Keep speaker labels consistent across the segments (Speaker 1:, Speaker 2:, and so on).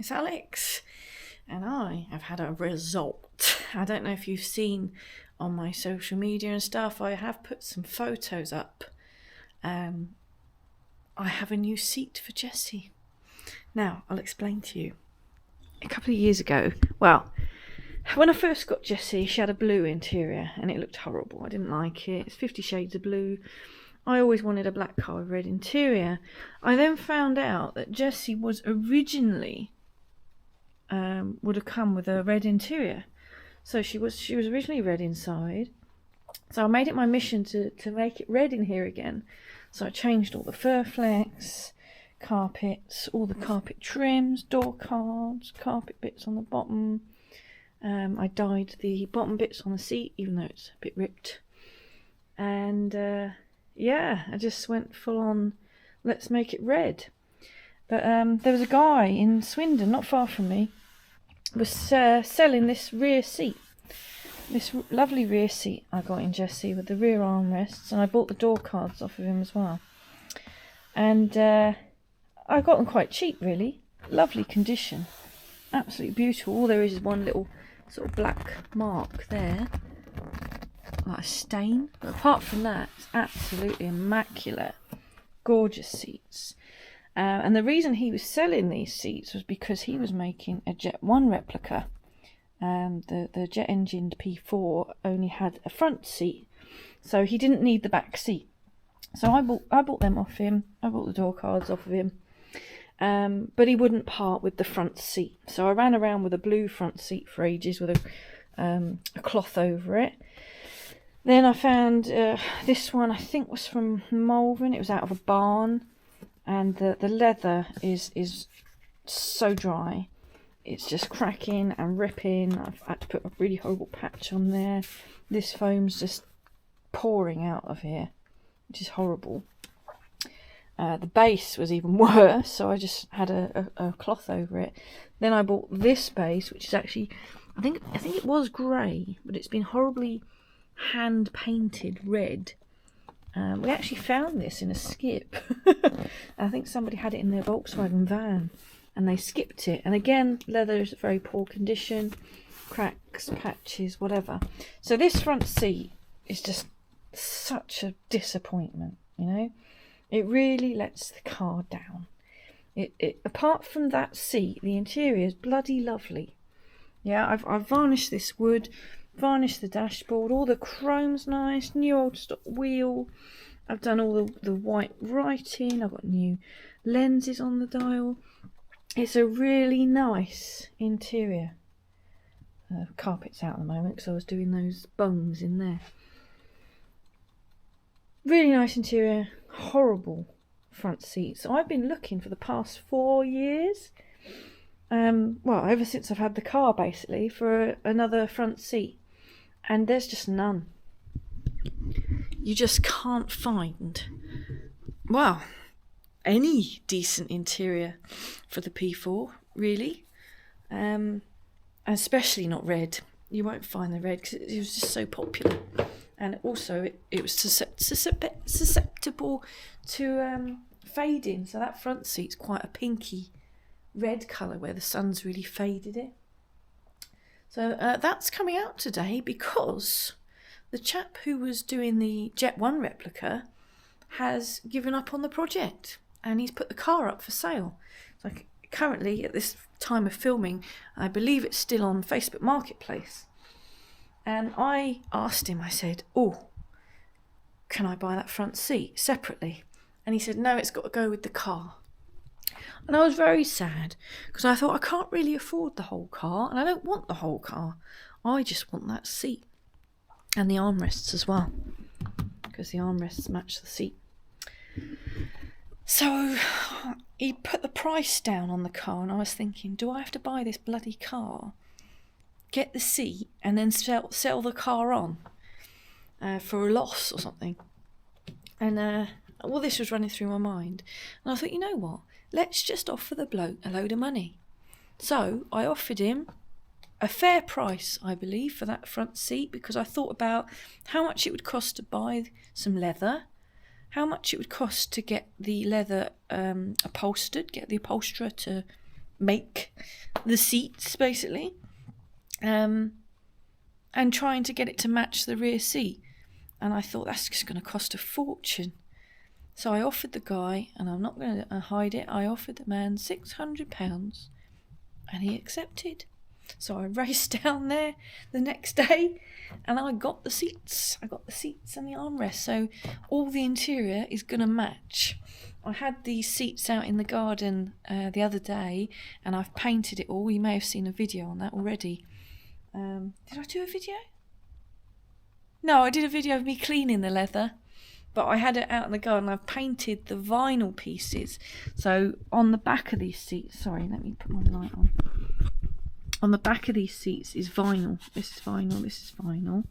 Speaker 1: it's Alex, and I have had a result. I don't know if you've seen on my social media and stuff, I have put some photos up. I have a new seat for Jessie. Now, I'll explain to you. A couple of years ago, well, when I first got Jessie, she had a blue interior and it looked horrible. I didn't like it. It's 50 Shades of Blue. I always wanted a black car with red interior. I then found out that Jessie was originally would have come with a red interior. So she was originally red inside. So I made it my mission to make it red in here again. So I changed all the fur flex, carpets, all the carpet trims, door cards, carpet bits on the bottom. I dyed the bottom bits on the seat, even though it's a bit ripped. And I just went full on, let's make it red. But there was a guy in Swindon, not far from me, was selling this rear seat. This lovely rear seat I got in Jessie with the rear armrests, and I bought the door cards off of him as well. And I got them quite cheap, really. Lovely condition. Absolutely beautiful. All there is one little sort of black mark there, like a stain. But apart from that, it's absolutely immaculate. Gorgeous seats. And the reason he was selling these seats was because he was making a Jet 1 replica. The jet-engined P4 only had a front seat, so he didn't need the back seat. So I bought them off him. I bought the door cards off of him. But he wouldn't part with the front seat. So I ran around with a blue front seat for ages with a cloth over it. Then I found this one, I think was from Malvern. It was out of a barn. And the leather is so dry. It's just cracking and ripping. I've had to put a really horrible patch on there. This foam's just pouring out of here, which is horrible. The base was even worse, so I just had a cloth over it. Then I bought this base, which is actually, I think it was grey, but it's been horribly hand painted red. We actually found this in a skip. I think somebody had it in their Volkswagen van and they skipped it. And again, leather is very poor condition, cracks, patches, whatever. So this front seat is just such a disappointment, you know. It really lets the car down. It apart from that seat, the interior is bloody lovely. Yeah, I've varnished this wood, varnished the dashboard, all the chrome's nice, new old stock wheel. I've done all the white writing, I've got new lenses on the dial. It's a really nice interior. Carpet's out at the moment because I was doing those bungs in there. Really nice interior, horrible front seat. So I've been looking for the past 4 years, ever since I've had the car basically, for another front seat. And there's just none. You just can't find, any decent interior for the P4, really. Especially not red. You won't find the red because it was just so popular. And also it was susceptible to fading. So that front seat's quite a pinky red colour where the sun's really faded it. So that's coming out today because the chap who was doing the Jet 1 replica has given up on the project and he's put the car up for sale. So currently, at this time of filming, I believe it's still on Facebook Marketplace. And I asked him, I said, can I buy that front seat separately? And he said, no, it's got to go with the car. And I was very sad because I thought I can't really afford the whole car and I don't want the whole car. I just want that seat and the armrests as well because the armrests match the seat. So he put the price down on the car and I was thinking, do I have to buy this bloody car, get the seat and then sell the car on for a loss or something? And all this was running through my mind. And I thought, you know what? Let's just offer the bloke a load of money. So I offered him a fair price, I believe, for that front seat because I thought about how much it would cost to buy some leather, how much it would cost to get the leather upholstered, get the upholsterer to make the seats basically, and trying to get it to match the rear seat. And I thought that's just going to cost a fortune. So I offered the guy, and I'm not going to hide it, I offered the man £600, and he accepted. So I raced down there the next day, and I got the seats. I got the seats and the armrest, so all the interior is going to match. I had these seats out in the garden the other day, and I've painted it all. You may have seen a video on that already. Did I do a video? No, I did a video of me cleaning the leather, but I had it out in the garden. I've painted the vinyl pieces. So on the back of these seats, sorry, let me put my light on. On the back of these seats is vinyl. This is vinyl, this is vinyl.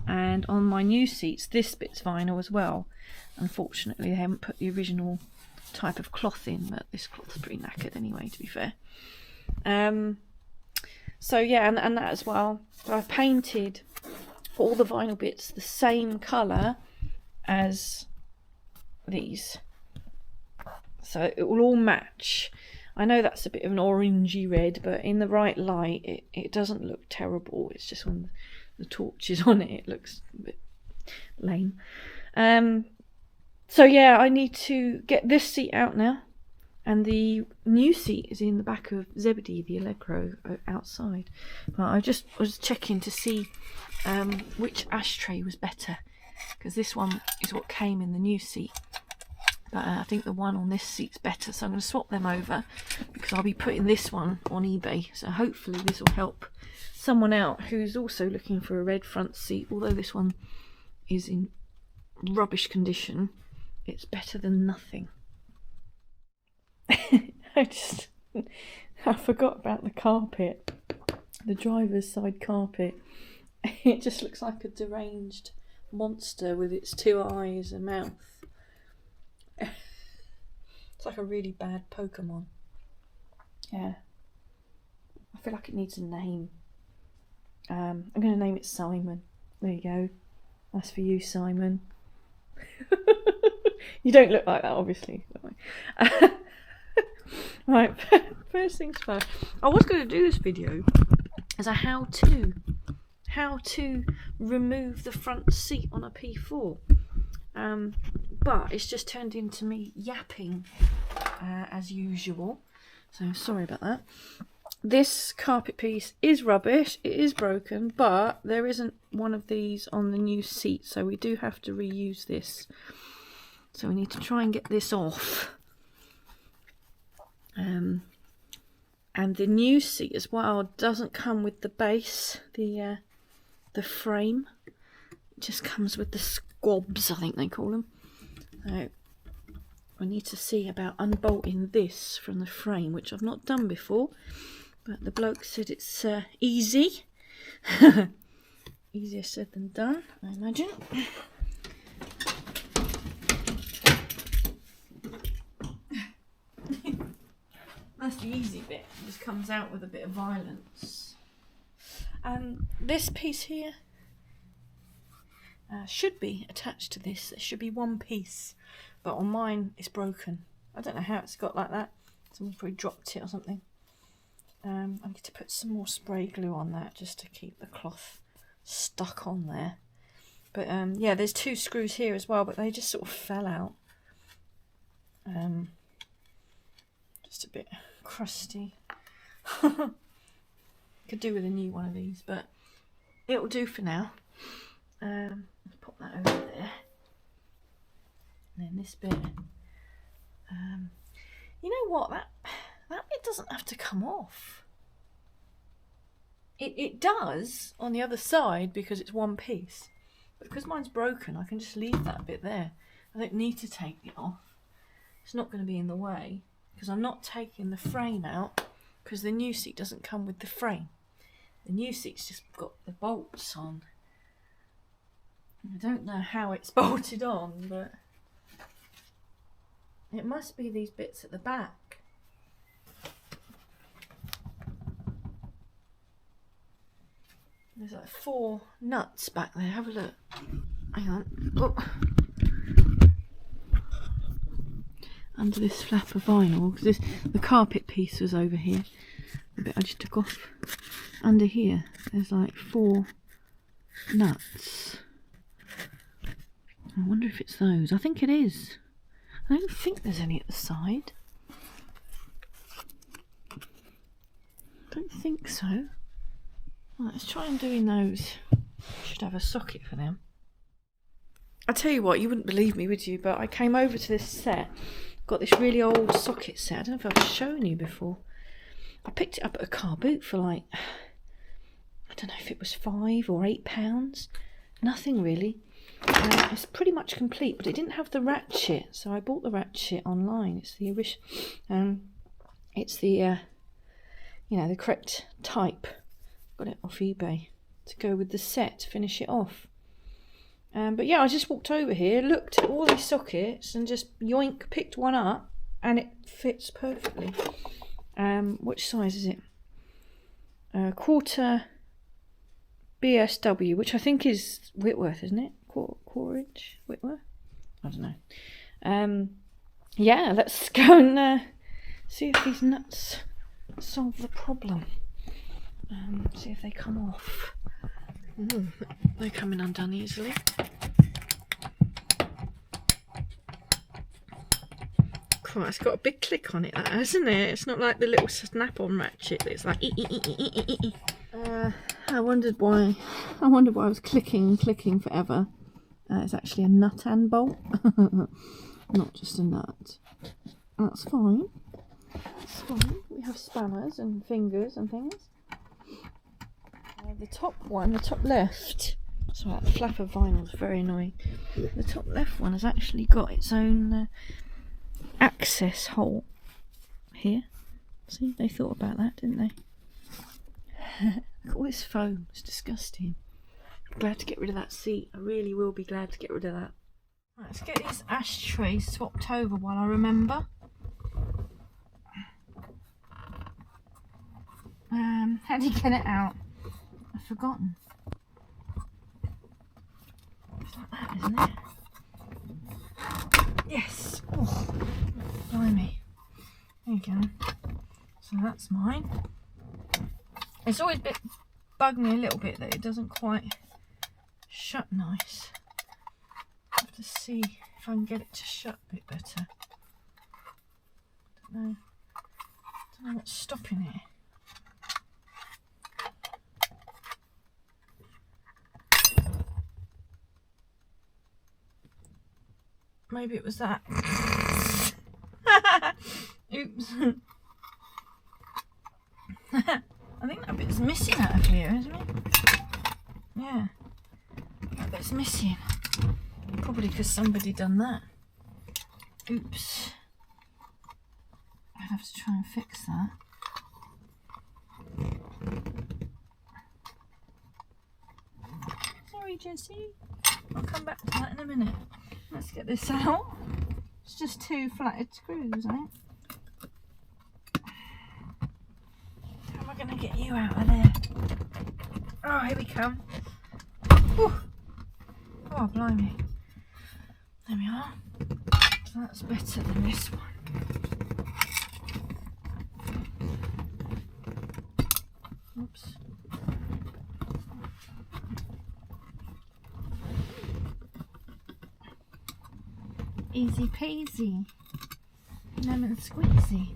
Speaker 1: And on my new seats, this bit's vinyl as well. Unfortunately, they haven't put the original type of cloth in, but this cloth's pretty knackered anyway, to be fair. So yeah, and that as well. So I've painted all the vinyl bits the same colour as these, so it will all match. I know that's a bit of an orangey red, but in the right light it doesn't look terrible. It's just when the torch is on it looks a bit lame. So yeah, I need to get this seat out now, and the new seat is in the back of Zebedee, the Allegro, outside. But I just was checking to see which ashtray was better, because this one is what came in the new seat. But I think the one on this seat's better, so I'm going to swap them over, because I'll be putting this one on eBay. So hopefully this will help someone out who's also looking for a red front seat. Although this one is in rubbish condition, it's better than nothing. I forgot about the carpet, the driver's side carpet. It just looks like a deranged monster with its two eyes and mouth. It's like a really bad Pokemon. Yeah, I feel like it needs a name. I'm going to name it Simon. There you go. That's for you, Simon. You don't look like that, obviously. Right, first things first. I was going to do this video as a how-to remove the front seat on a P4, but it's just turned into me yapping as usual, so sorry about that. This carpet piece is rubbish, it is broken, but there isn't one of these on the new seat, so we do have to reuse this. So we need to try and get this off. And the new seat as well doesn't come with the base, the frame. It just comes with the squabs, I think they call them. So I need to see about unbolting this from the frame, which I've not done before, but the bloke said it's easy. Easier said than done, I imagine. That's the easy bit. It just comes out with a bit of violence. This piece here should be attached to this. There should be one piece, but on mine it's broken. I don't know how it's got like that. Someone's probably dropped it or something. I need to put some more spray glue on that just to keep the cloth stuck on there. But yeah, there's two screws here as well, but they just sort of fell out. Just a bit crusty. Could do with a new one of these, but it'll do for now. Let's pop that over there. And then this bit. You know what? That bit doesn't have to come off. It does on the other side because it's one piece. But because mine's broken, I can just leave that bit there. I don't need to take it off. It's not going to be in the way, because I'm not taking the frame out, because the new seat doesn't come with the frame. The new seat's just got the bolts on. I don't know how it's bolted on, but it must be these bits at the back. There's like 4 nuts back there. Have a look. Hang on. Oh. under this flap of vinyl, because the carpet piece was over here. The bit I just took off. Under here, there's like 4 nuts. I wonder if it's those. I think it is. I don't think there's any at the side. Don't think so. Right, let's try and doing those. Should have a socket for them. I tell you what, you wouldn't believe me, would you? But I came over to this set. Got this really old socket set. I don't know if I've shown you before. I picked it up at a car boot for like, I don't know if it was £5 or £8. Nothing really. It's pretty much complete, but it didn't have the ratchet, so I bought the ratchet online. It's the you know, the correct type. Got it off eBay to go with the set to finish it off. But yeah, I just walked over here, looked at all these sockets, and just yoink, picked one up, and it fits perfectly. Which size is it? 1/4 BSW, which I think is Whitworth, isn't it? Quarter inch Whitworth? I don't know. Yeah, let's go and see if these nuts solve the problem. See if they come off. Ooh, they're coming undone easily. Quite, it's got a big click on it, that, hasn't it? It's not like the little snap-on ratchet that's like I wondered why I was clicking forever. It's actually a nut and bolt, not just a nut. That's fine. It's fine. We have spanners and fingers and things. The top one, the top left, sorry, that flap of vinyl is very annoying. The top left one has actually got its own access hole here. See, they thought about that, didn't they? Look at all this foam, it's disgusting. I'm glad to get rid of that seat. I really will be glad to get rid of that. Right, let's get these ashtrays swapped over while I remember. How do you get it out? I've forgotten. It's like that, isn't it? Yes! Oh, blimey. There you go. So that's mine. It's always bugged me a little bit that it doesn't quite shut nice. I have to see if I can get it to shut a bit better. I don't know what's stopping it. Maybe it was that. Oops. I think that bit's missing out of here, isn't it? Yeah. That bit's missing. Probably because somebody done that. Oops. I'd have to try and fix that. Sorry, Jessie. I'll come back to that in a minute. Let's get this out. It's just 2 flatted screws, eh? How am I going to get you out of there? Oh, here we come. Whew. Oh, blimey. There we are. So that's better than this one. Oops. Easy peasy, lemon squeezy.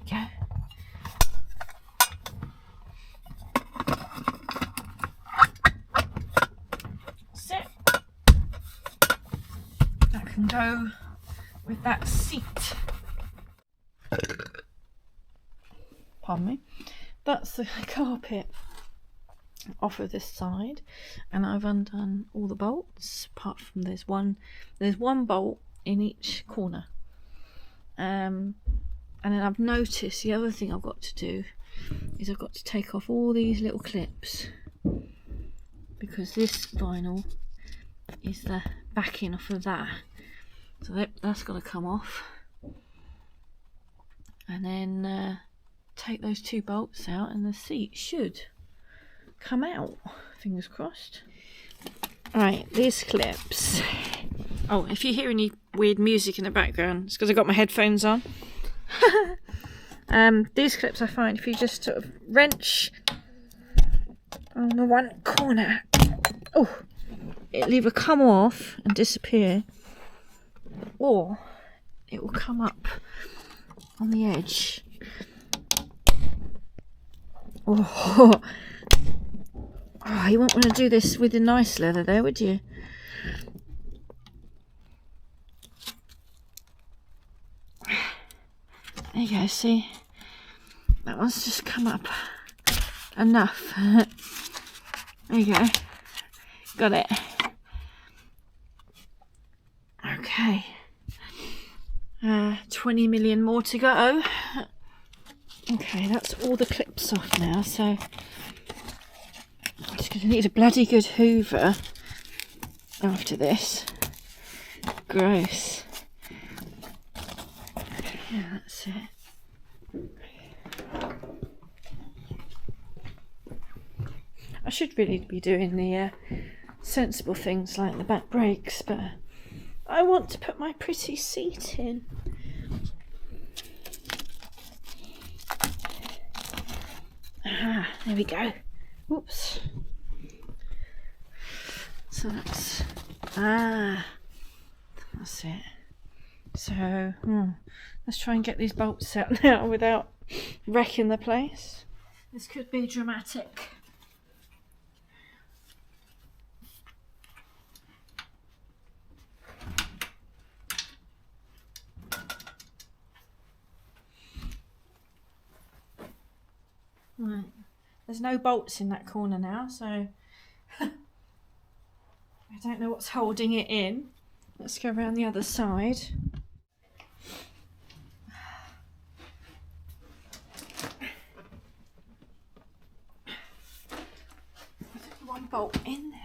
Speaker 1: Go. Sit. That can go with that seat. Pardon me. That's the carpet off of this side, and I've undone all the bolts apart from there's one bolt in each corner, and then I've noticed the other thing I've got to do is I've got to take off all these little clips because this vinyl is the backing off of that, so that's got to come off, and then take those 2 bolts out and the seat should come out, fingers crossed. Right, these clips. Oh, if you hear any weird music in the background. It's because I've got my headphones on. These clips I find if you just sort of wrench on the one corner, oh, it'll either come off and disappear, or it will come up on the edge. Oh, you won't want to do this with the nice leather there, would you? There you go, see? That one's just come up enough. There you go. Got it. Okay. 20 million more to go. Okay, that's all the clips off now, so I'm just going to need a bloody good hoover after this. Gross. Yeah, that's it. I should really be doing the sensible things like the back brakes, but I want to put my pretty seat in. Ah, there we go. Whoops. So that's it. So let's try and get these bolts out now without wrecking the place. This could be dramatic. Right, there's no bolts in that corner now, so I don't know what's holding it in. Let's go around the other side. There's one bolt in there.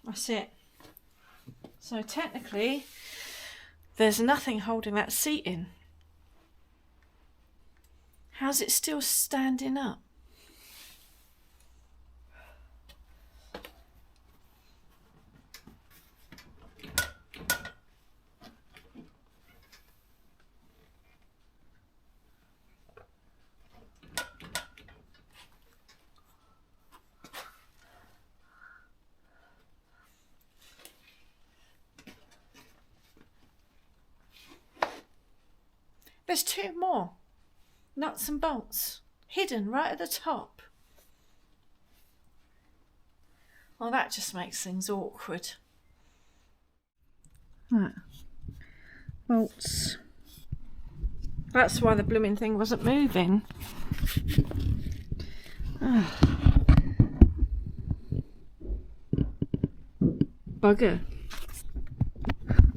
Speaker 1: That's it. So technically, there's nothing holding that seat in. How's it still standing up? There's two more nuts and bolts hidden right at the top. Well, that just makes things awkward. Right. Bolts. That's why the blooming thing wasn't moving. Bugger.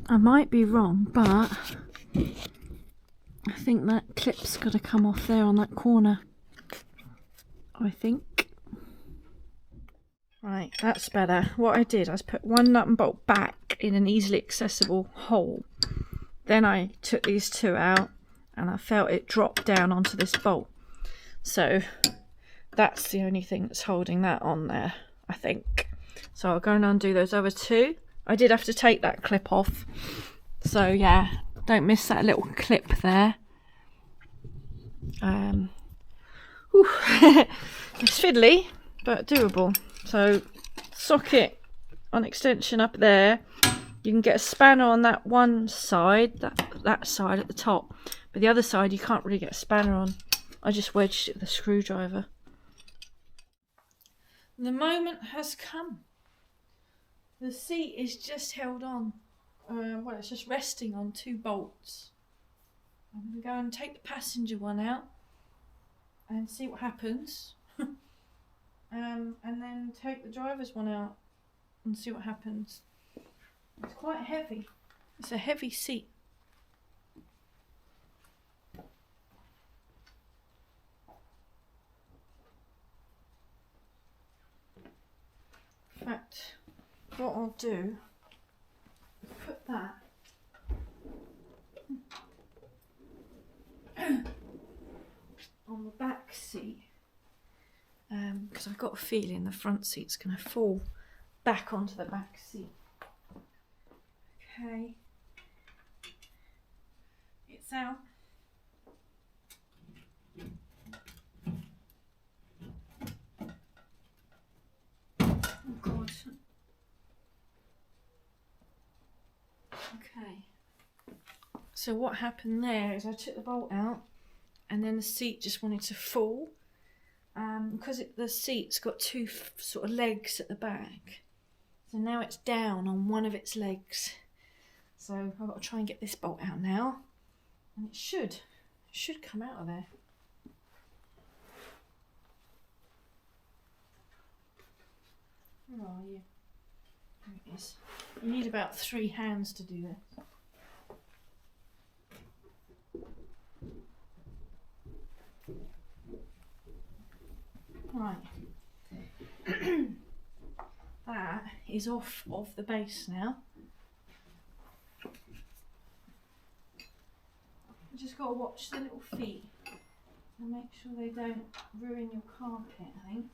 Speaker 1: I might be wrong, but I think that clip's got to come off there on that corner. I think. Right, that's better. What I did, I put one nut and bolt back in an easily accessible hole. Then I took these two out and I felt it drop down onto this bolt. So that's the only thing that's holding that on there, I think. So I'll go and undo those other two. I did have to take that clip off. So yeah, don't miss that little clip there. It's fiddly, but doable. So socket on extension up there. You can get a spanner on that one side, that side at the top. But the other side you can't really get a spanner on. I just wedged it with a screwdriver. The moment has come. The seat is just held on. Well, it's just resting on two bolts. I'm going to go and take the passenger one out and see what happens. And then take the driver's one out and see what happens. It's quite heavy. It's a heavy seat. In fact, what I'll do is put that on the back seat, because I've got a feeling the front seat's going to fall back onto the back seat. Okay, it's out. Oh God. Okay. So what happened there is I took the bolt out and then the seat just wanted to fall. Because the seat's got two sort of legs at the back. So now it's down on one of its legs. So I've got to try and get this bolt out now. And it should come out of there. Where are you? There it is. You need about 3 hands to do this. Right. That is off of the base now. You just got to watch the little feet and make sure they don't ruin your carpet, I think.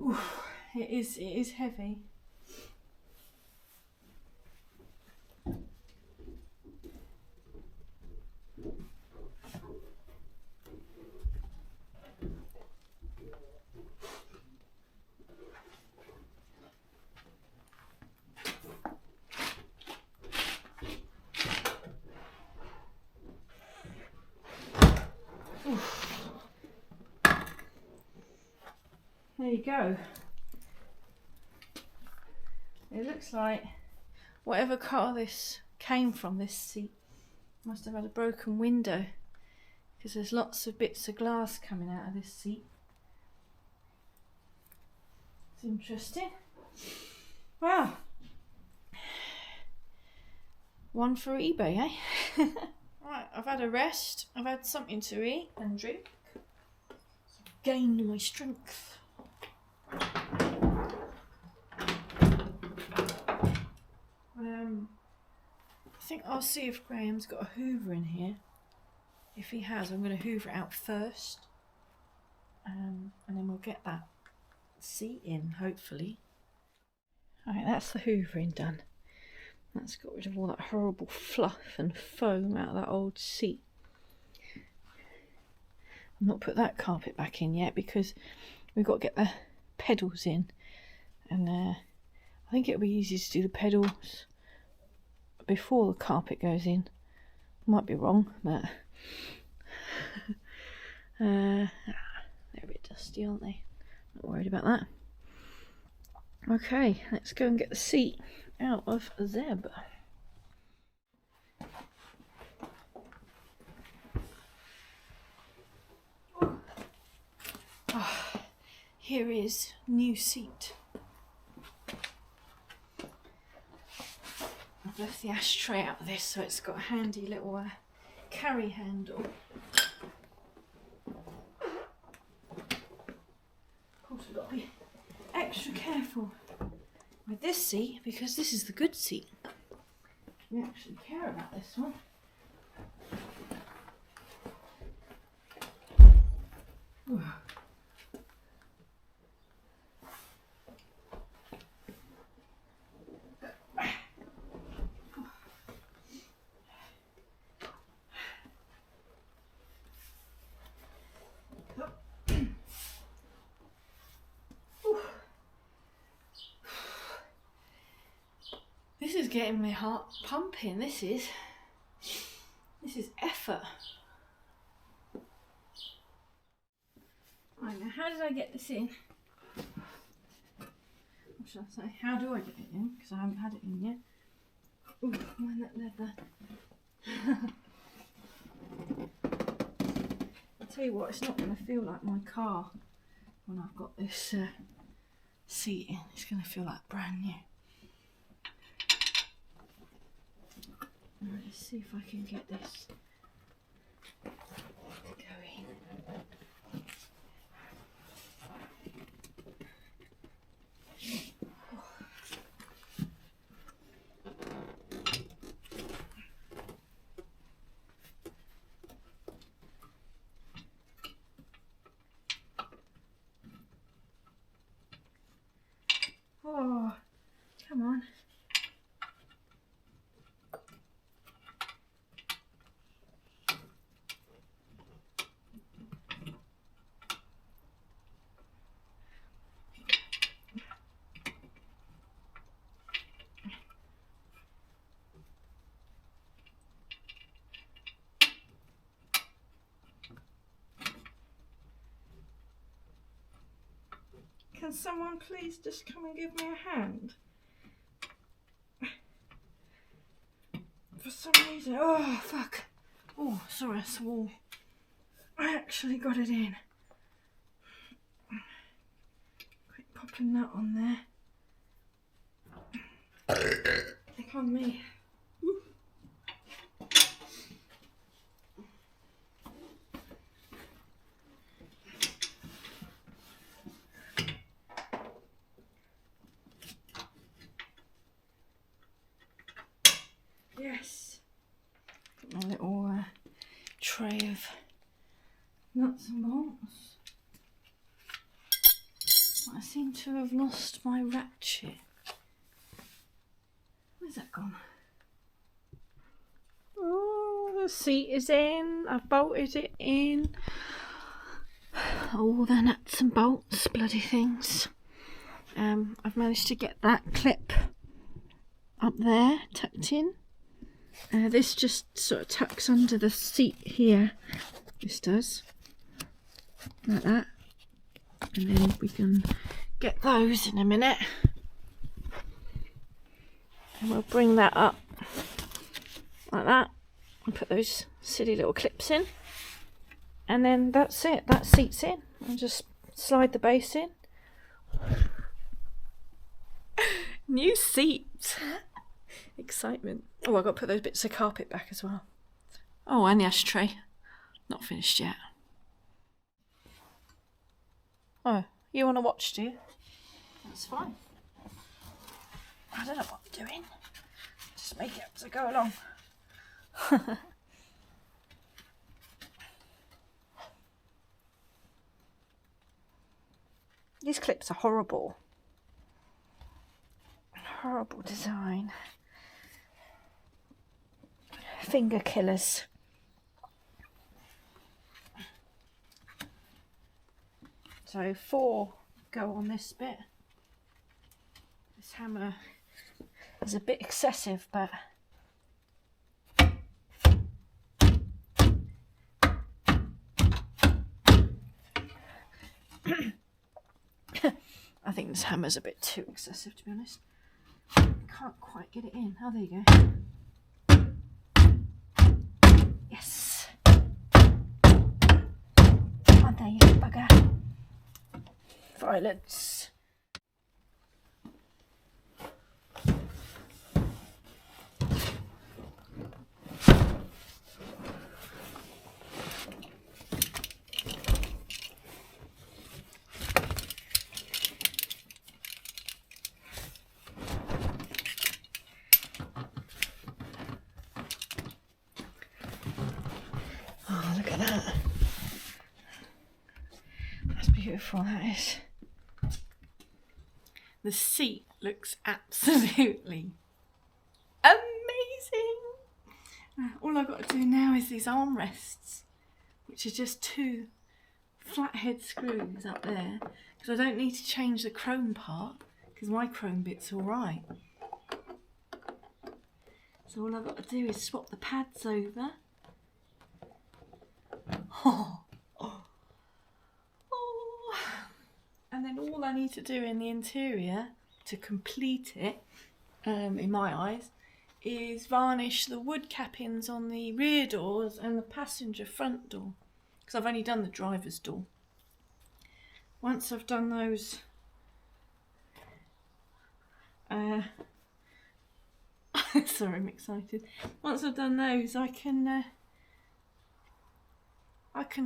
Speaker 1: Oof, it is heavy. There you go. It looks like whatever car this came from, this seat, must have had a broken window, because there's lots of bits of glass coming out of this seat. It's interesting. Wow. One for eBay, eh? Right, I've had a rest. I've had something to eat and drink. Gained my strength. I think I'll see if Graham's got a hoover in here. If he has, I'm going to hoover it out first. And then we'll get that seat in, hopefully. Alright, that's the hoovering done. That's got rid of all that horrible fluff and foam out of that old seat. I've not put that carpet back in yet because we've got to get the pedals in. And I think it'll be easy to do the pedals before the carpet goes in. Might be wrong, but they're a bit dusty, aren't they? Not worried about that. Okay, let's go and get the seat out of Zeb. Oh, here is new seat. I've left the ashtray out of this so it's got a handy little carry handle. Of course we've got to be extra careful with this seat because this is the good seat. We actually care about this one. Ooh. This is getting my heart pumping. This is effort. Right, now how did I get this in? What should I say? How do I get it in? Because I haven't had it in yet. Ooh, mind that leather. tell you what, it's not going to feel like my car when I've got this seat in. It's going to feel like brand new. Let's see if I can get this going. Oh, come on. Can someone please just come and give me a hand? For some reason, oh fuck. Oh, sorry, I swore. I actually got it in. Quick popping that on there. Click on me. Woo. Yes. Got my little tray of nuts and bolts. I seem to have lost my ratchet. Where's that gone? Oh, the seat is in. I've bolted it in. All the nuts and bolts, bloody things. I've managed to get that clip up there, tucked in. This just sort of tucks under the seat here. This does. Like that. And then we can get those in a minute. And we'll bring that up like that. And put those silly little clips in. And then that's it. That seat's in. I'll just slide the base in. New seat. Excitement. Oh, I've got to put those bits of carpet back as well. Oh, and the ashtray. Not finished yet. Oh, you want to watch, do you? That's fine. I don't know what I'm doing. Just make it up as I go along. These clips are horrible. Horrible design. Finger killers. So 4 go on this bit. This hammer is a bit excessive, but I think this hammer's a bit too excessive, to be honest. Can't quite get it in. Oh, there you go. Yes. Oh, there you go, bugger. Violence. Oh, look at that. That's beautiful, that is. The seat looks absolutely amazing. All I've got to do now is these armrests, which are just 2 flathead screws up there, because I don't need to change the chrome part, because my chrome bit's alright. So all I've got to do is swap the pads over. Oh. And then all I need to do in the interior to complete it, in my eyes, is varnish the wood cappings on the rear doors and the passenger front door. because I've only done the driver's door. Once I've done those, sorry, I'm excited. Once I've done those, I can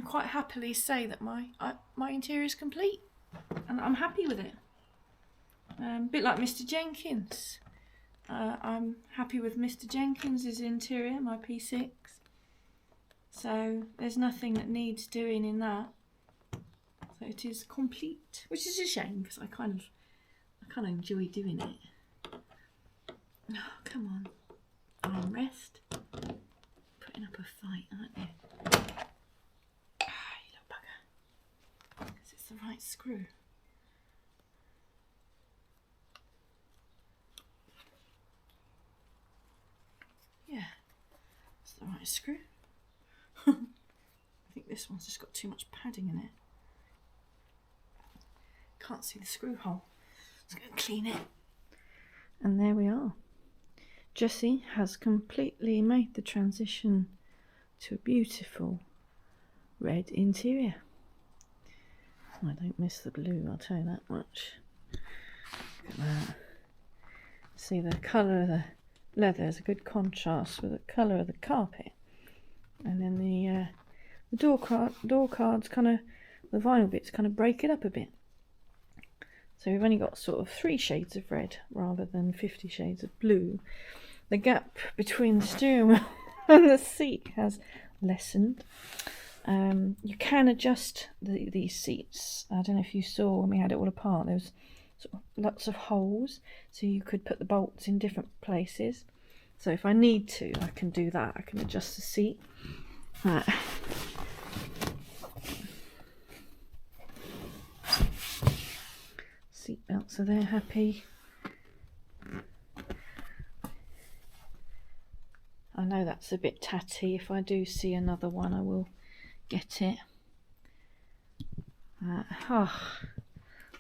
Speaker 1: quite happily say that my interior is complete, and I'm happy with it. A bit like Mr. Jenkins. I'm happy with Mr. Jenkins's interior, my P6. So there's nothing that needs doing in that. So it is complete, which is a shame because I kind of enjoy doing it. Oh, come on, armrest. Putting up a fight, aren't you? Ah, you little bugger. Because it's the right screw. Yeah, it's the right screw. I think this one's just got too much padding in it. Can't see the screw hole. Let's go and clean it. And there we are. Jessie has completely made the transition to a beautiful red interior. I don't miss the blue, I'll tell you that much. Look at that. See, the colour of the leather is a good contrast with the colour of the carpet. And then the door cards kind of, the vinyl bits kind of break it up a bit. So we've only got sort of 3 shades of red rather than 50 shades of blue. The gap between the steering wheel and the seat has lessened. You can adjust these seats. I don't know if you saw when we had it all apart, there was sort of lots of holes, so you could put the bolts in different places. So if I need to, I can do that. I can adjust the seat. Seat belts are there, happy. I know that's a bit tatty. If I do see another one, I will get it.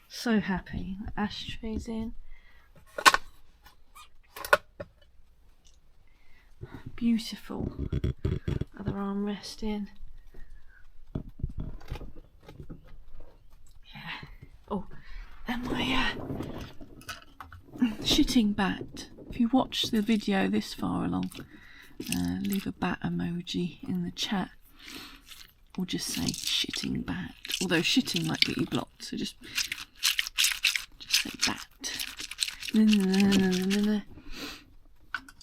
Speaker 1: So happy. Ashtrays in. Beautiful. Other armrest in. Yeah. Oh, and my shitting bat. If you watch the video this far along, leave a bat emoji in the chat, or just say shitting bat. Although shitting might get you blocked, so just say bat.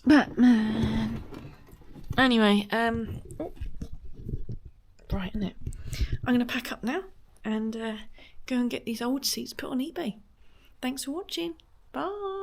Speaker 1: Batman. Anyway, bright, isn't it? I'm going to pack up now and go and get these old seats put on eBay. Thanks for watching. Bye.